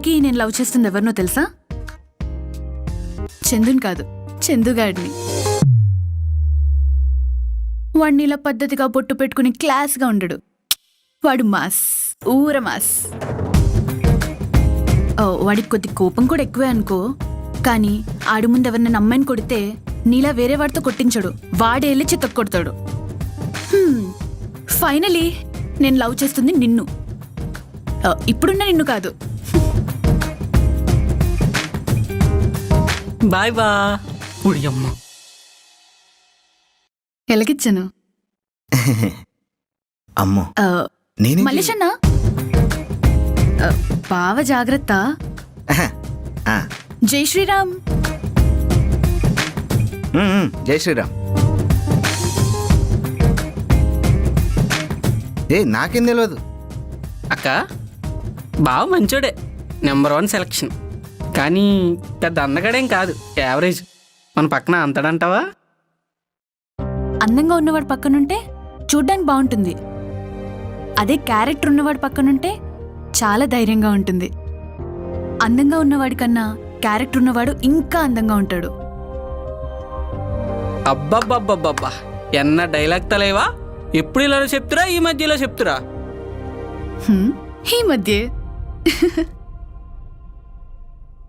ఇంతకీ నేను లవ్ చేస్తుంది ఎవరినో తెలుసా? చందుని కాదు, చందుగాడిని. వాడిని ఇలా పద్ధతిగా బొట్టు పెట్టుకుని క్లాస్గా ఉండడు. వాడు మాస్, ఊర మాస్. వాడికి కొద్ది కోపం కూడా ఎక్కువే అనుకో. కానీ ఆడి ముందు ఎవరినైనా అమ్మాయిని కొడితే నీలా వేరే వాడితో కొట్టించడు, వాడే వెళ్ళి చితక్ కొడతాడు. ఫైనలీ నేను లవ్ చేస్తుంది నిన్ను. ఇప్పుడున్న నిన్ను కాదు. బాయ్ బా. ఉడియమ్మ ఎలాగిచ్చాను? అమ్మో మల్లేషన్నా, బావ జాగ్రత్త. జై శ్రీరామ్. జై శ్రీరామ్. నాకేం తెలియదు అక్క. బావ మంచోడే, నెంబర్ 1 సెలక్షన్. కానీ పెద్ద అందగాడేం కాదు, యావరేజ్. మన పక్కన అంతడంటావా? అందంగా ఉన్నవాడు పక్కనుంటే చూడ్డానికి బాగుంటుంది. అదే క్యారెక్టర్ ఉన్నవాడు పక్కనుంటే చాలా ధైర్యంగా ఉంటుంది. అందంగా ఉన్నవాడి కన్నా క్యారెక్టర్ ఉన్నవాడు ఇంకా అందంగా ఉంటాడు. అబ్బబ్బబ్బబ్బబ్బా, ఎన్న డైలాగ్ తలేవా? ఎప్పుడు ఇలా చెప్తురా? ఈ మధ్యలో చెప్తురా? ఈ మధ్య